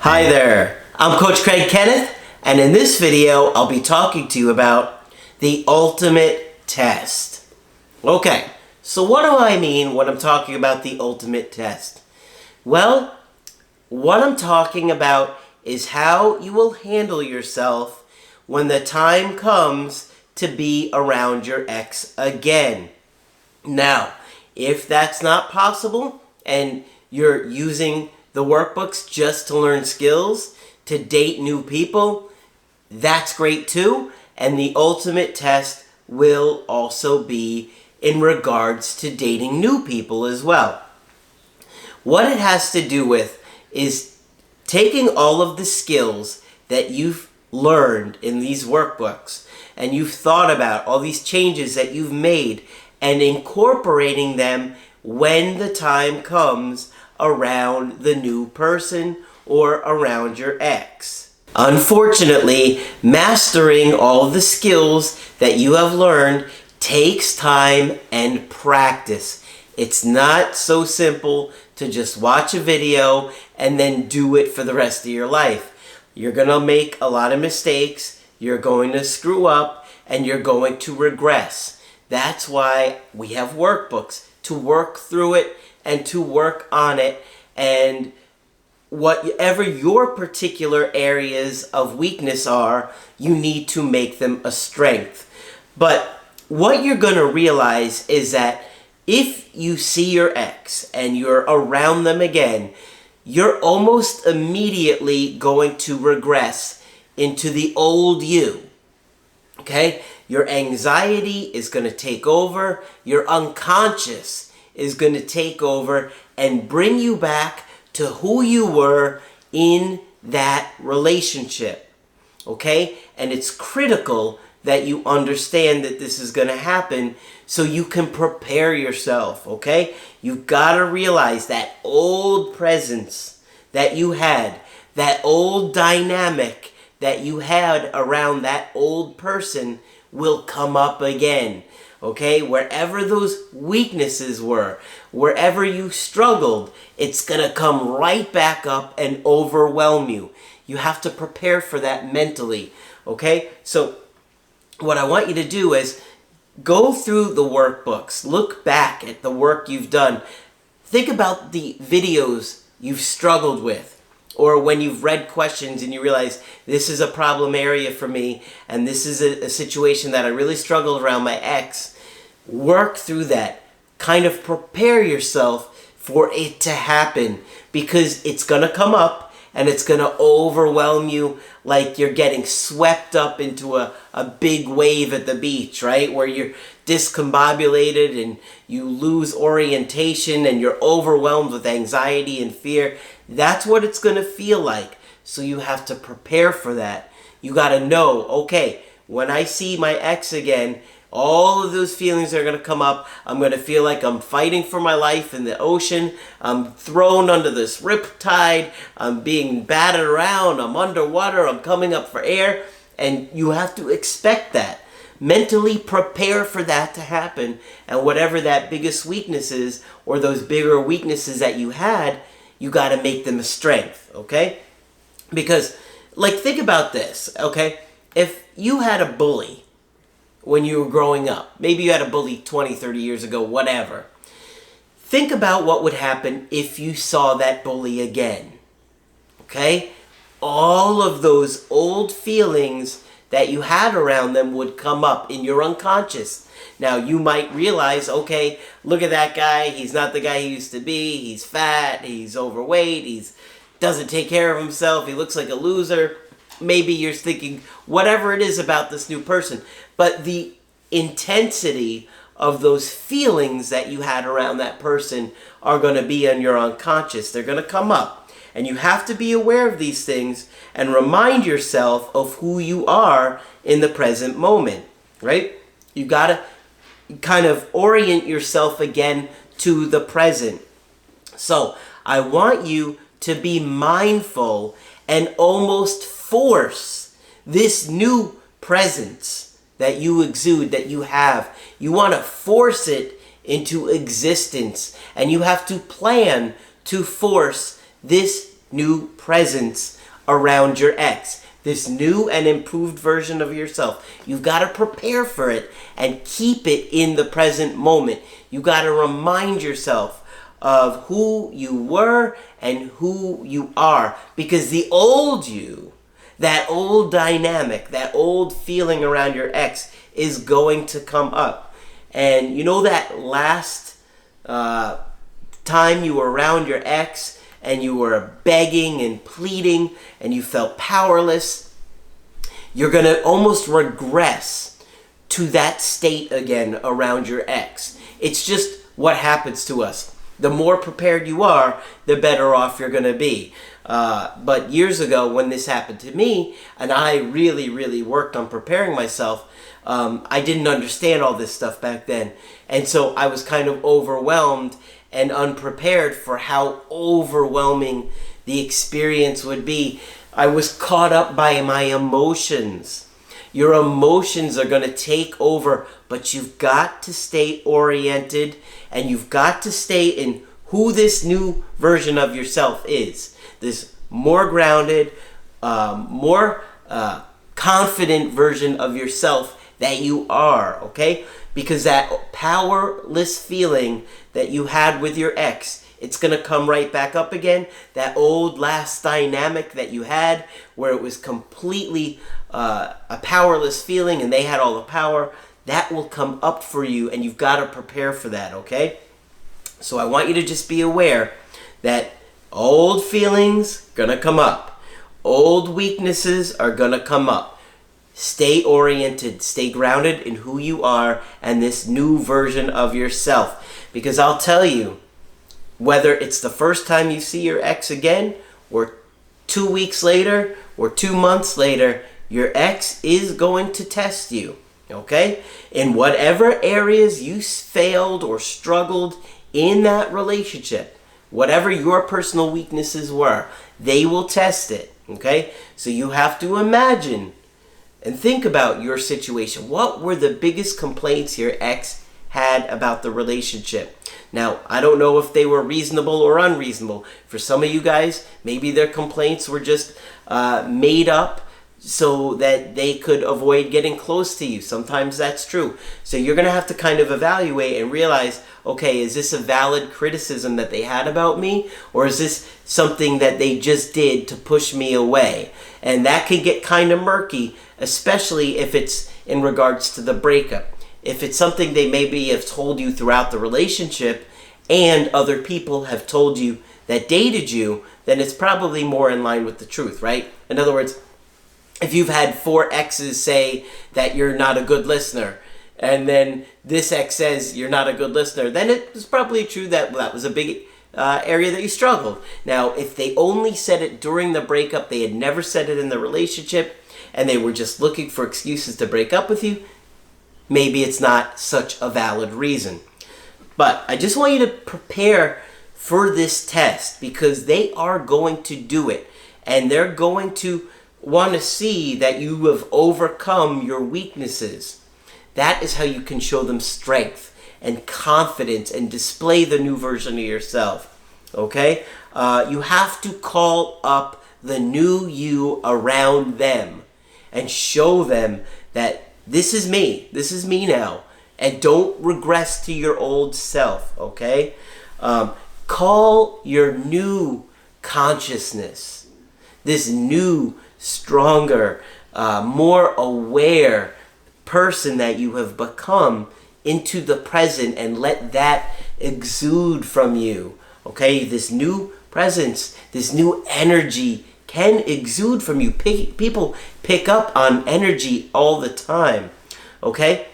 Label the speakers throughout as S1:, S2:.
S1: Hi there, I'm Coach Craig Kenneth, and in this video I'll be talking to you about the ultimate test. Okay, so what do I mean when I'm talking about the ultimate test? Well, what I'm talking about is how you will handle yourself when the time comes to be around your ex again. Now, if that's not possible and you're using the workbooks just to learn skills, to date new people, that's great too. And the ultimate test will also be in regards to dating new people as well. What it has to do with is taking all of the skills that you've learned in these workbooks and you've thought about, all these changes that you've made, and incorporating them when the time comes around the new person or around your ex. Unfortunately, mastering all of the skills that you have learned takes time and practice. It's not so simple to just watch a video and then do it for the rest of your life. You're going to make a lot of mistakes, you're going to screw up, and you're going to regress. That's why we have workbooks to work through it and to work on it, and whatever your particular areas of weakness are, you need to make them a strength. But what you're going to realize is that if you see your ex and you're around them again, you're almost immediately going to regress into the old you. Okay? Your anxiety is going to take over. Your unconscious is going to take over and bring you back to who you were in that relationship. Okay? And it's critical that you understand that this is going to happen so you can prepare yourself. Okay? You've got to realize that old presence that you had, that old dynamic that you had around that old person will come up again. Okay, wherever those weaknesses were, wherever you struggled, it's going to come right back up and overwhelm you. You have to prepare for that mentally. Okay, so what I want you to do is go through the workbooks, look back at the work you've done, think about the videos you've struggled with, or when you've read questions and you realize this is a problem area for me and this is a situation that I really struggled around my ex. Work through that. Kind of prepare yourself for it to happen, because it's going to come up and it's going to overwhelm you like you're getting swept up into a big wave at the beach, right? Where you're discombobulated and you lose orientation and you're overwhelmed with anxiety and fear. That's what it's going to feel like. So you have to prepare for that. You got to know, okay, when I see my ex again, all of those feelings are going to come up. I'm going to feel like I'm fighting for my life in the ocean. I'm thrown under this riptide. I'm being battered around. I'm underwater. I'm coming up for air. And you have to expect that. Mentally prepare for that to happen. And whatever that biggest weakness is, or those bigger weaknesses that you had, you got to make them a strength, okay? Because, like, think about this, okay? If you had a bully when you were growing up, maybe you had a bully 20, 30 years ago, whatever. Think about what would happen if you saw that bully again, okay? All of those old feelings that you had around them would come up in your unconscious. Now, you might realize, okay, look at that guy. He's not the guy he used to be. He's fat. He's overweight. He doesn't take care of himself. He looks like a loser. Maybe you're thinking whatever it is about this new person. But the intensity of those feelings that you had around that person are going to be in your unconscious. They're going to come up. And you have to be aware of these things and remind yourself of who you are in the present moment, right? You got to kind of orient yourself again to the present. So I want you to be mindful and almost force this new presence that you exude, that you have. You want to force it into existence, and you have to plan to force this new presence around your ex, this new and improved version of yourself. You've got to prepare for it and keep it in the present moment. You got to remind yourself of who you were and who you are, because the old you, that old dynamic, that old feeling around your ex is going to come up. And you know that last time you were around your ex and you were begging and pleading and you felt powerless, you're going to almost regress to that state again around your ex. It's just what happens to us. The more prepared you are, the better off you're going to be. But years ago when this happened to me, and I really, really worked on preparing myself, I didn't understand all this stuff back then. And so I was kind of overwhelmed and unprepared for how overwhelming the experience would be. I was caught up by my emotions. Your emotions are going to take over, but you've got to stay oriented and you've got to stay in who this new version of yourself is. This more grounded, more confident version of yourself that you are, okay? Because that powerless feeling that you had with your ex, it's going to come right back up again. That old last dynamic that you had where it was completely a powerless feeling and they had all the power, that will come up for you, and you've got to prepare for that, okay? So I want you to just be aware that old feelings are going to come up. Old weaknesses are going to come up. Stay oriented, stay grounded in who you are and this new version of yourself. Because I'll tell you, whether it's the first time you see your ex again, or 2 weeks later, or 2 months later, your ex is going to test you, okay? In whatever areas you failed or struggled in that relationship, whatever your personal weaknesses were, they will test it, okay? So you have to imagine and think about your situation. What were the biggest complaints your ex had about the relationship? Now, I don't know if they were reasonable or unreasonable. For some of you guys, maybe their complaints were just made up so that they could avoid getting close to you. Sometimes that's true. So you're going to have to kind of evaluate and realize, okay, is this a valid criticism that they had about me? Or is this something that they just did to push me away? And that can get kind of murky, especially if it's in regards to the breakup. If it's something they maybe have told you throughout the relationship and other people have told you that dated you, then it's probably more in line with the truth, right? In other words, if you've had 4 exes say that you're not a good listener, and then this ex says you're not a good listener, then it was probably true that that was a big area that you struggled. Now, if they only said it during the breakup, they had never said it in the relationship, and they were just looking for excuses to break up with you, maybe it's not such a valid reason. But I just want you to prepare for this test, because they are going to do it, and they're going to want to see that you have overcome your weaknesses. That is how you can show them strength and confidence and display the new version of yourself. Okay? You have to call up the new you around them and show them that this is me now, and don't regress to your old self, okay? Call your new consciousness, this new, stronger, more aware person that you have become, into the present, and let that exude from you, okay? This new presence, this new energy can exude from you. People pick up on energy all the time, okay?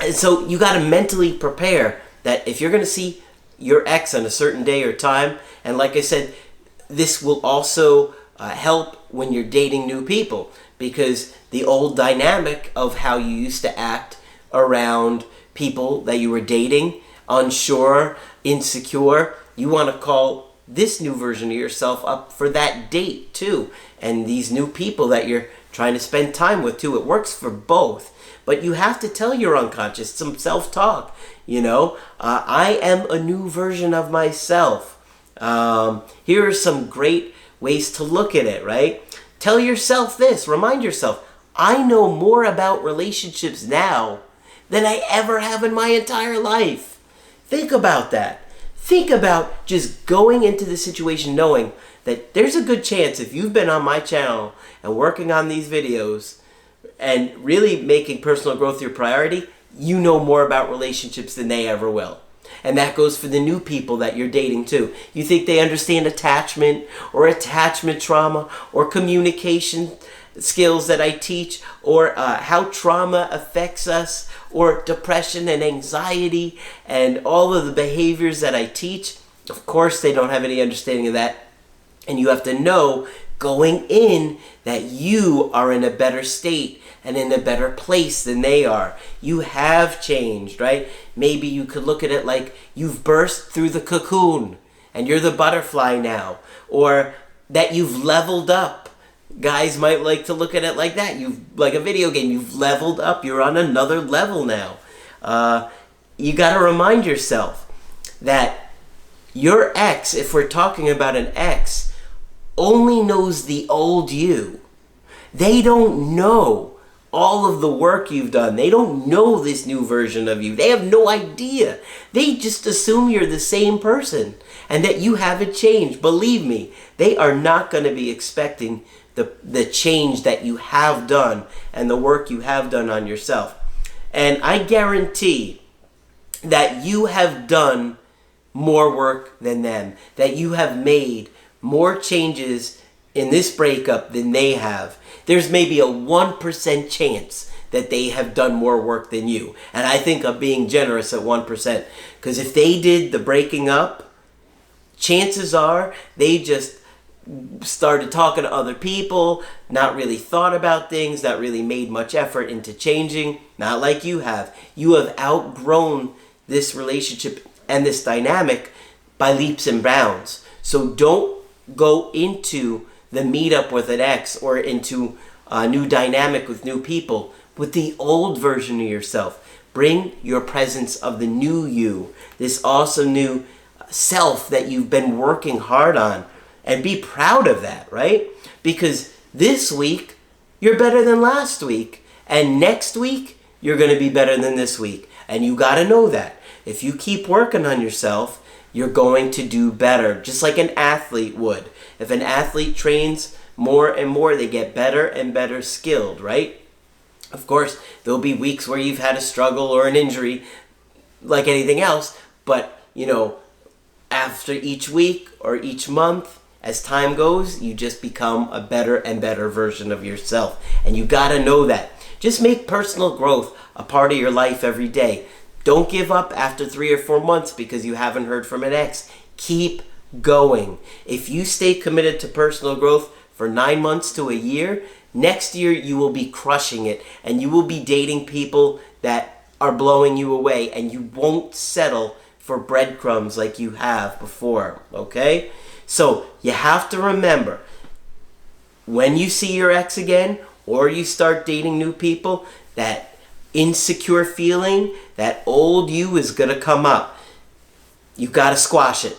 S1: And so you got to mentally prepare that if you're going to see your ex on a certain day or time, and like I said, this will also help when you're dating new people, because the old dynamic of how you used to act around people that you were dating, unsure, insecure, you want to call this new version of yourself up for that date too. And these new people that you're trying to spend time with too. It works for both. But you have to tell your unconscious some self-talk. I am a new version of myself. Here are some great ways to look at it, right? Tell yourself this, remind yourself, I know more about relationships now than I ever have in my entire life. Think about that. Think about just going into the situation knowing that there's a good chance if you've been on my channel and working on these videos and really making personal growth your priority, you know more about relationships than they ever will. And that goes for the new people that you're dating too. You think they understand attachment or attachment trauma or communication skills that I teach, or how trauma affects us, or depression and anxiety and all of the behaviors that I teach? Of course they don't have any understanding of that. And you have to know going in that you are in a better state and in a better place than they are. You have changed, right? Maybe you could look at it like you've burst through the cocoon and you're the butterfly now, or that you've leveled up. Guys might like to look at it like that. Like a video game, you've leveled up. You're on another level now. You got to remind yourself that your ex, if we're talking about an ex, only knows the old you. They don't know all of the work you've done. They don't know this new version of you. They have no idea. They just assume you're the same person and that you haven't changed. Believe me, they are not going to be expecting the change that you have done and the work you have done on yourself. And I guarantee that you have done more work than them, that you have made more changes in this breakup than they have. There's maybe a 1% chance that they have done more work than you. And I think I'm being generous at 1%. Because if they did the breaking up, chances are they just started talking to other people, not really thought about things, not really made much effort into changing, not like you have. You have outgrown this relationship and this dynamic by leaps and bounds. So don't go into the meetup with an ex or into a new dynamic with new people with the old version of yourself. Bring your presence of the new you, this awesome new self that you've been working hard on. And be proud of that, right? Because this week, you're better than last week. And next week, you're going to be better than this week. And you got to know that. If you keep working on yourself, you're going to do better. Just like an athlete would. If an athlete trains more and more, they get better and better skilled, right? Of course, there'll be weeks where you've had a struggle or an injury, like anything else. But, after each week or each month, as time goes, you just become a better and better version of yourself. And you gotta know that. Just make personal growth a part of your life every day. Don't give up after 3 or 4 months because you haven't heard from an ex. Keep going. If you stay committed to personal growth for 9 months to a year, next year you will be crushing it. And you will be dating people that are blowing you away. And you won't settle for breadcrumbs like you have before, okay? So you have to remember, when you see your ex again, or you start dating new people, that insecure feeling, that old you is going to come up. You got to squash it.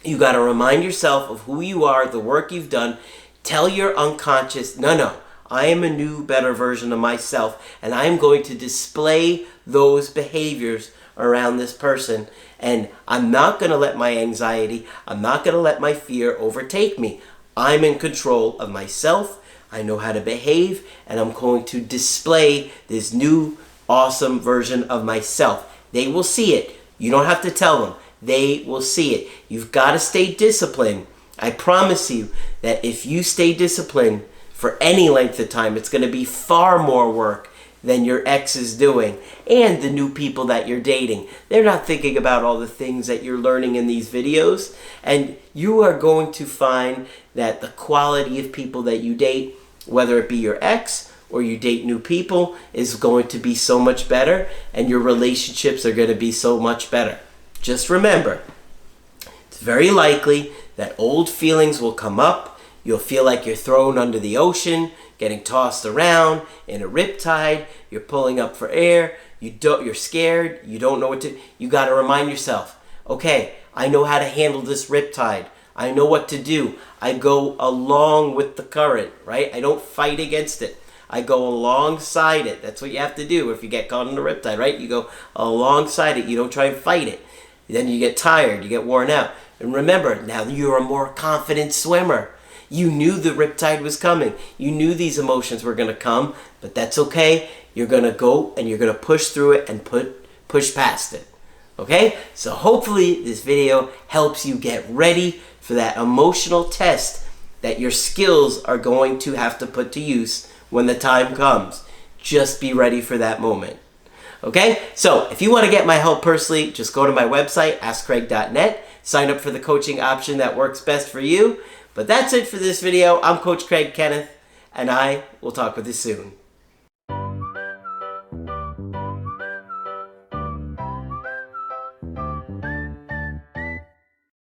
S1: You got to remind yourself of who you are, the work you've done. Tell your unconscious, no, I am a new, better version of myself, and I am going to display those behaviors around this person. And I'm not going to let my anxiety, I'm not going to let my fear overtake me. I'm in control of myself. I know how to behave, and I'm going to display this new, awesome version of myself. They will see it. You don't have to tell them. They will see it. You've got to stay disciplined. I promise you that if you stay disciplined for any length of time, it's going to be far more work than your ex is doing, and the new people that you're dating. They're not thinking about all the things that you're learning in these videos, and you are going to find that the quality of people that you date, whether it be your ex or you date new people, is going to be so much better, and your relationships are going to be so much better. Just remember, it's very likely that old feelings will come up. You'll feel like you're thrown under the ocean, getting tossed around in a riptide. You're pulling up for air. You're scared. You don't know what to. You got to remind yourself, okay, I know how to handle this riptide. I know what to do. I go along with the current, right? I don't fight against it. I go alongside it. That's what you have to do if you get caught in the riptide, right? You go alongside it. You don't try and fight it. Then you get tired. You get worn out. And remember, now you're a more confident swimmer. You knew the riptide was coming. You knew these emotions were going to come, but that's okay. You're going to go and you're going to push through it and push past it. Okay? So hopefully this video helps you get ready for that emotional test that your skills are going to have to put to use when the time comes. Just be ready for that moment. Okay? So if you want to get my help personally, just go to my website, AskCraig.net. Sign up for the coaching option that works best for you. But that's it for this video. I'm Coach Craig Kenneth, and I will talk with you soon.